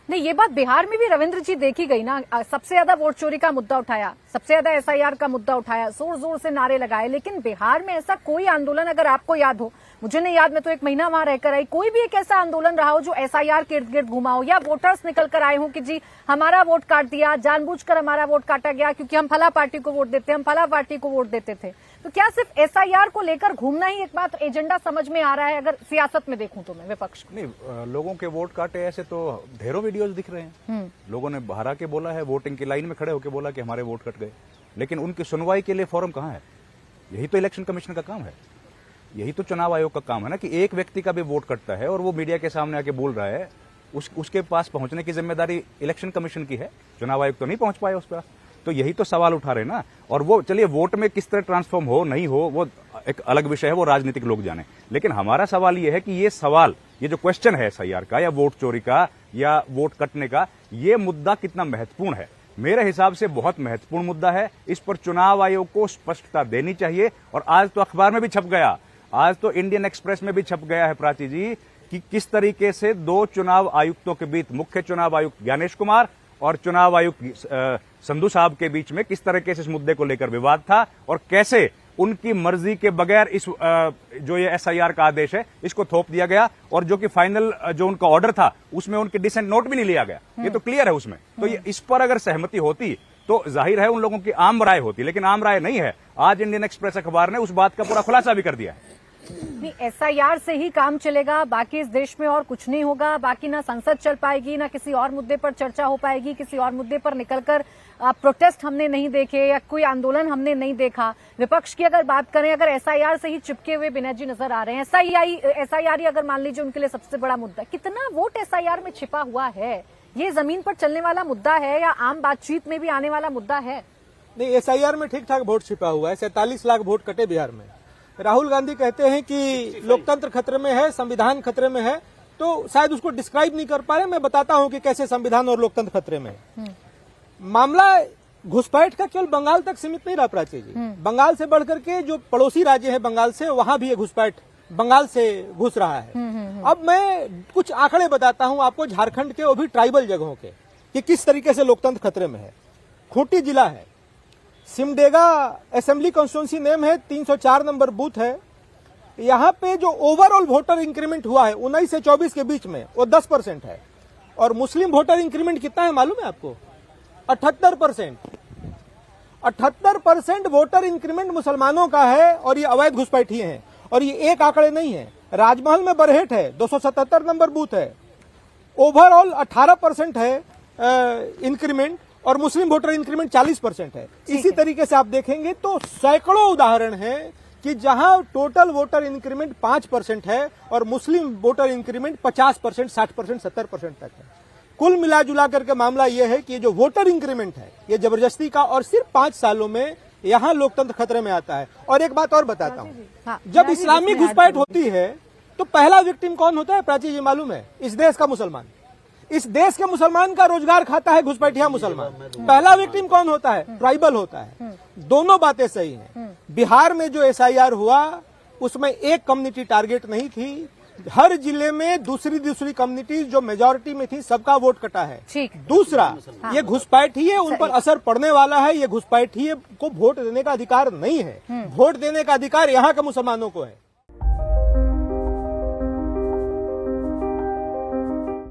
नहीं, ये बात बिहार में भी रविंद्र जी देखी गई ना। सबसे ज्यादा वोट चोरी का मुद्दा उठाया, सबसे ज्यादा एसआईआर का मुद्दा उठाया, जोर जोर से नारे लगाए, लेकिन बिहार में ऐसा कोई आंदोलन अगर आपको याद हो, मुझे नहीं याद, मैं तो 1 महीना वहां रहकर आई, कोई भी एक ऐसा आंदोलन रहा हो जो एसआईआर के इर्द गिर्द घुमा हो, या वोटर्स निकल कर आए हो कि जी हमारा वोट काट दिया, जानबूझकर हमारा वोट काटा गया क्योंकि हम फला पार्टी को वोट देते, हम फला पार्टी को वोट देते थे। तो क्या सिर्फ एसआईआर को लेकर घूमना ही एक बात एजेंडा समझ में आ रहा है, अगर सियासत में देखूं तो मैं विपक्ष को? नहीं, लोगों के वोट काटे ऐसे तो ढेरों वीडियोस दिख रहे हैं। लोगों ने बाहर आके बोला है, वोटिंग की लाइन में खड़े होकर बोला कि हमारे वोट कट गए, लेकिन उनकी सुनवाई के लिए फोरम कहां है? यही तो इलेक्शन कमीशन का काम है, यही तो चुनाव आयोग का काम है ना, कि एक व्यक्ति का भी वोट कटता है और वो मीडिया के सामने आके बोल रहा है, उसके पास पहुंचने की जिम्मेदारी इलेक्शन कमीशन की है। चुनाव आयोग तो नहीं पहुंच पाए उस पर, तो यही तो सवाल उठा रहे ना। और वो चलिए वोट में किस तरह ट्रांसफॉर्म हो नहीं हो वो एक अलग विषय है, वो राजनीतिक लोग जाने, लेकिन हमारा सवाल ये है कि ये सवाल, ये जो क्वेश्चन है एसआईआर का या वोट चोरी का या वोट कटने का, ये मुद्दा कितना महत्वपूर्ण है? मेरे हिसाब से बहुत महत्वपूर्ण मुद्दा है। इस पर चुनाव आयोग को स्पष्टता देनी चाहिए। और आज तो अखबार में भी छप गया, आज तो इंडियन एक्सप्रेस में भी छप गया है प्राची जी, कि किस तरीके से 2 चुनाव आयुक्तों के बीच, मुख्य चुनाव आयुक्त ज्ञानेश कुमार और चुनाव आयुक्त संधू साहब के बीच में किस तरीके से इस मुद्दे को लेकर विवाद था, और कैसे उनकी मर्जी के बगैर इस जो ये एसआईआर का आदेश है इसको थोप दिया गया, और जो कि फाइनल जो उनका ऑर्डर था उसमें उनके डिसेंट नोट भी नहीं लिया गया। ये तो क्लियर है उसमें। तो ये इस पर अगर सहमति होती तो जाहिर है उन लोगों की आम राय होती, लेकिन आम राय नहीं है। आज इंडियन एक्सप्रेस अखबार ने उस बात का पूरा खुलासा भी कर दिया है। नहीं, एसआईआर से ही काम चलेगा, बाकी इस देश में और कुछ नहीं होगा। बाकी ना संसद चल पाएगी, ना किसी और मुद्दे पर चर्चा हो पाएगी, किसी और मुद्दे पर निकलकर प्रोटेस्ट हमने नहीं देखे या कोई आंदोलन हमने नहीं देखा। विपक्ष की अगर बात करें, अगर एसआईआर से ही चिपके हुए विनय जी नजर आ रहे हैं। एसआईआर ही अगर मान लीजिए उनके लिए सबसे बड़ा मुद्दा, कितना वोट एसआईआर में छिपा हुआ है? ये जमीन पर चलने वाला मुद्दा है या आम बातचीत में भी आने वाला मुद्दा है? नहीं, एसआईआर में ठीक ठाक वोट छिपा हुआ है। 47 लाख वोट कटे बिहार में। राहुल गांधी कहते हैं कि लोकतंत्र खतरे में है, संविधान खतरे में है, तो शायद उसको डिस्क्राइब नहीं कर पा रहे। मैं बताता हूं कि कैसे संविधान और लोकतंत्र खतरे में है। मामला घुसपैठ का केवल बंगाल तक सीमित नहीं रहा प्राची जी। बंगाल से बढ़कर के जो पड़ोसी राज्य है बंगाल से, वहां भी ये घुसपैठ बंगाल से घुस रहा है। अब मैं कुछ आंकड़े बताता हूं आपको झारखंड के, वो भी ट्राइबल जगहों के, कि किस तरीके से लोकतंत्र खतरे में है। खूंटी जिला है, सिमडेगा असेंबली कॉन्स्टिट्यूंसी नेम है, 304 नंबर बूथ है। यहाँ पे जो ओवरऑल वोटर इंक्रीमेंट हुआ है 19 से 24 के बीच में, वो 10% है। और मुस्लिम वोटर इंक्रीमेंट कितना है मालूम है आपको? 78%। 78% वोटर इंक्रीमेंट मुसलमानों का है, और ये अवैध घुसपैठी हैं। और ये एक आंकड़े नहीं है। राजमहल में बरहेट है, 277 नंबर बूथ है, ओवरऑल 18% है इंक्रीमेंट, और मुस्लिम वोटर इंक्रीमेंट 40% है। इसी तरीके से आप देखेंगे तो सैकड़ों उदाहरण हैं कि जहां टोटल वोटर इंक्रीमेंट 5% है और मुस्लिम वोटर इंक्रीमेंट 50%, 60%, 70% तक है। कुल मिला जुला करके मामला यह है कि ये जो वोटर इंक्रीमेंट है ये जबरदस्ती का, और सिर्फ 5 सालों में यहां लोकतंत्र खतरे में आता है। और एक बात और बताता हूं, जब इस्लामी घुसपैठ होती है तो पहला विक्टिम कौन होता है प्राची जी मालूम है? इस देश का मुसलमान। इस देश के मुसलमान का रोजगार खाता है घुसपैठिया मुसलमान। पहला विक्टिम कौन होता है? ट्राइबल होता है। दोनों बातें सही हैं। बिहार में जो एसआईआर हुआ उसमें एक कम्युनिटी टारगेट नहीं थी। हर जिले में दूसरी कम्युनिटी जो मेजॉरिटी में थी सबका वोट कटा है। दूसरा, ये घुसपैठिए उन पर असर पड़ने वाला है। ये घुसपैठिए को वोट देने का अधिकार नहीं है। वोट देने का अधिकार यहाँ के मुसलमानों को है।